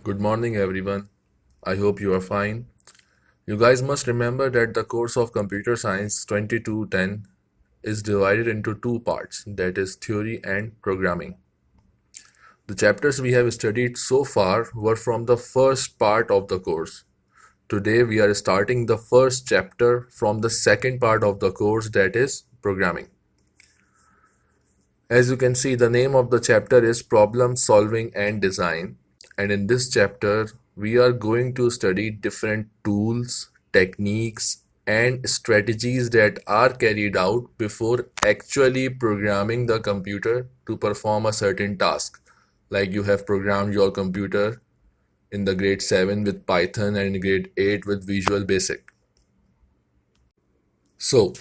Good morning, everyone. I hope you are fine. You guys must remember that the course of Computer Science 2210 is divided into two parts, that is, theory and programming. The chapters we have studied so far were from the first part of the course. Today, we are starting the first chapter from the second part of the course, that is, programming. As you can see, the name of the chapter is Problem Solving and Design. And in this chapter, we are going to study different tools, techniques, and strategies that are carried out before actually programming the computer to perform a certain task. Like you have programmed your computer in the grade 7 with Python and grade 8 with Visual Basic. So,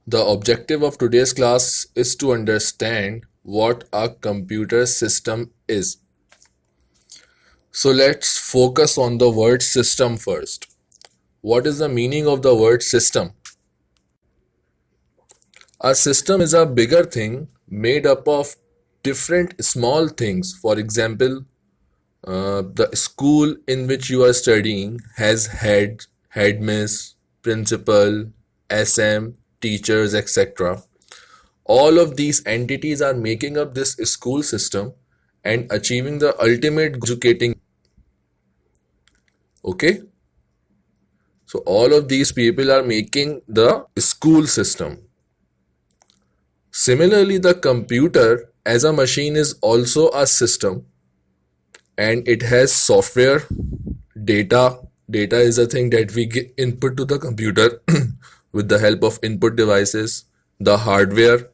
the objective of today's class is to understand what a computer system is. So let's focus on the word system first. What is the meaning of the word system? A system is a bigger thing made up of different small things. For example, the school in which you are studying has head, headmistress, principal, SM, teachers, etc. All of these entities are making up this school system and achieving the ultimate educating. Okay, so all of these people are making the school system. Similarly, the computer as a machine is also a system and it has software, data. Data is a thing that we get input to the computer with the help of input devices, the hardware,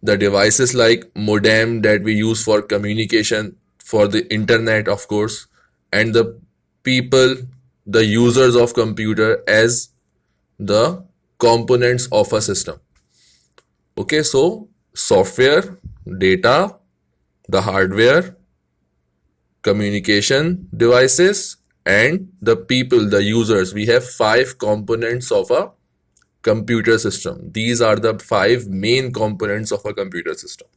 the devices like modem that we use for communication, for the internet, of course, and the people, the users of computer as the components of a system. Okay, so software, data, the hardware, communication devices, and the people, the users. We have 5 components of a computer system. These are the 5 main components of a computer system.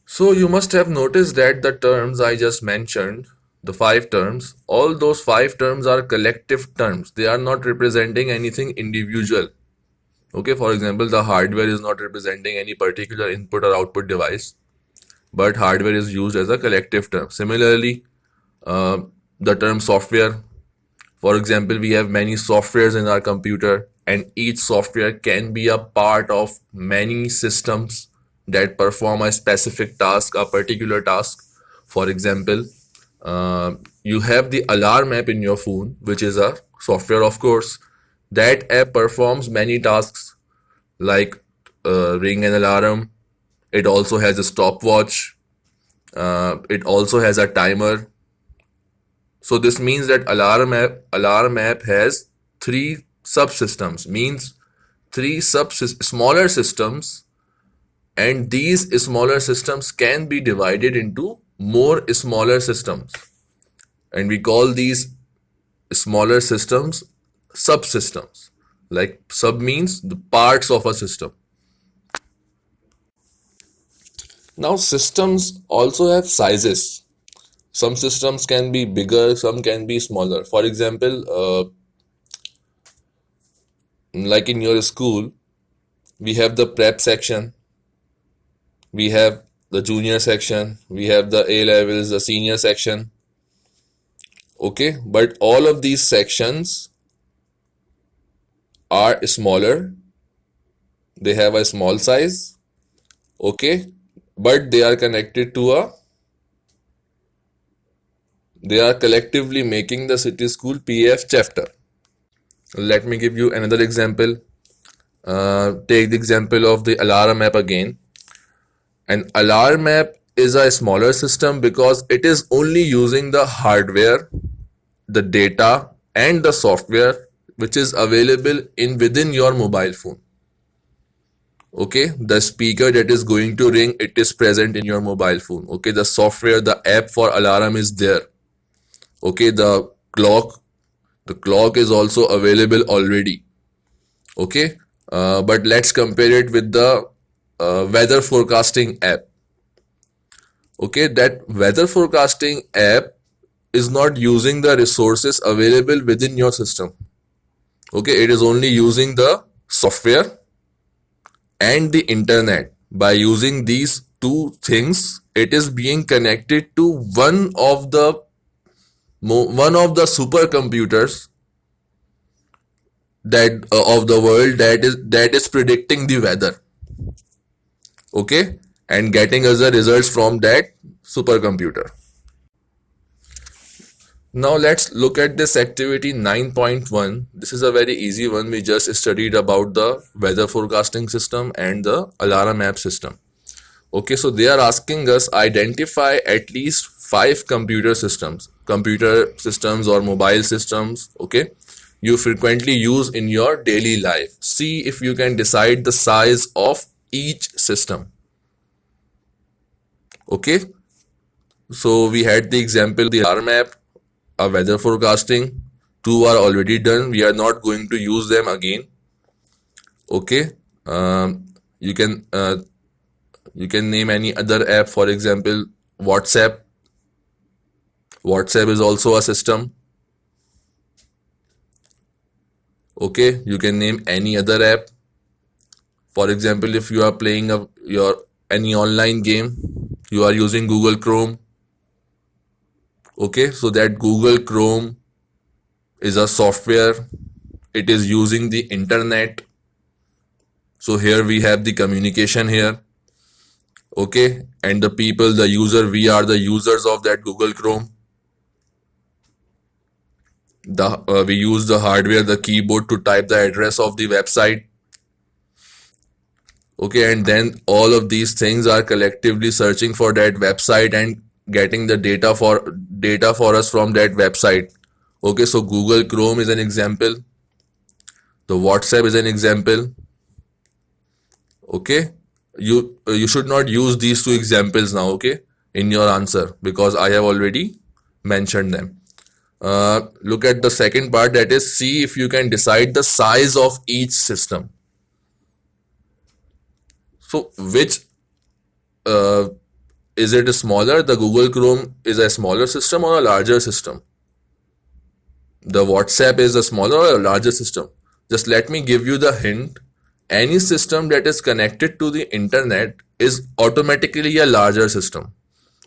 So you must have noticed that the terms I just mentioned, the 5 terms, all those 5 terms are collective terms. They are not representing anything individual. Okay, for example, the hardware is not representing any particular input or output device, but hardware is used as a collective term. Similarly, the term software, for example, we have many softwares in our computer, and each software can be a part of many systems that perform a specific task, a particular task. For example, you have the alarm app in your phone, which is a software, of course. That app performs many tasks like ring an alarm. It also has a stopwatch. It also has a timer. So this means that alarm app has 3 subsystems, means 3 smaller systems, and these smaller systems can be divided into more smaller systems, and we call these smaller systems subsystems. Like sub means the parts of a system. Now systems also have sizes. Some systems can be bigger, some can be smaller. For example, like in your school, we have the prep section, we have the junior section, we have the A levels, the senior section. Okay, but all of these sections are smaller, they have a small size. Okay, but they are connected to a, they are collectively making the city school PF chapter. Let me give you another example. Take the example of the alarm app again. An alarm app is a smaller system because it is only using the hardware, the data, and the software which is available in within your mobile phone. Okay, the speaker that is going to ring, it is present in your mobile phone. Okay, the software, the app for alarm is there. Okay, the clock is also available already. Okay, but let's compare it with the weather forecasting app. Okay, that weather forecasting app is not using the resources available within your system. Okay, it is only using the software and the internet. By using these two things, it is being connected to one of the supercomputers that of the world that is predicting the weather. Okay, and getting us the results from that supercomputer. Now let's look at this activity 9.1. This is a very easy one. We just studied about the weather forecasting system and the alarm app system. Okay, so they are asking us identify at least 5 computer systems or mobile systems, okay, you frequently use in your daily life. See if you can decide the size of each system. Okay, so we had the example the alarm app, a weather forecasting. Two are already done. We are not going to use them again. Okay, you can name any other app. For example, WhatsApp. WhatsApp is also a system. Okay, you can name any other app. For example, if you are playing any online game, you are using Google Chrome. Okay, so that Google Chrome is a software. It is using the internet. So here we have the communication here. Okay, and the people, the user, we are the users of that Google Chrome. We use the hardware, the keyboard, to type the address of the website. Okay, and then all of these things are collectively searching for that website and getting the data for us from that website. Okay, so Google Chrome is an example. The WhatsApp is an example. Okay, you should not use these two examples now, okay, in your answer, because I have already mentioned them. Look at the second part, that is see if you can decide the size of each system. So which is it smaller? The Google Chrome is a smaller system or a larger system? The WhatsApp is a smaller or a larger system? Just let me give you the hint. Any system that is connected to the internet is automatically a larger system.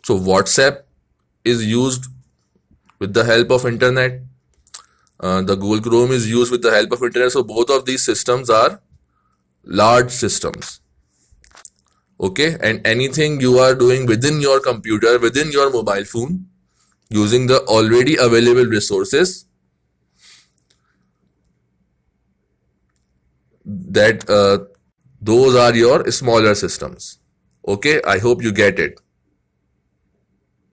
So WhatsApp is used with the help of internet. The Google Chrome is used with the help of internet. So both of these systems are large systems. Okay, and anything you are doing within your computer, within your mobile phone, using the already available resources, that those are your smaller systems. Okay, I hope you get it.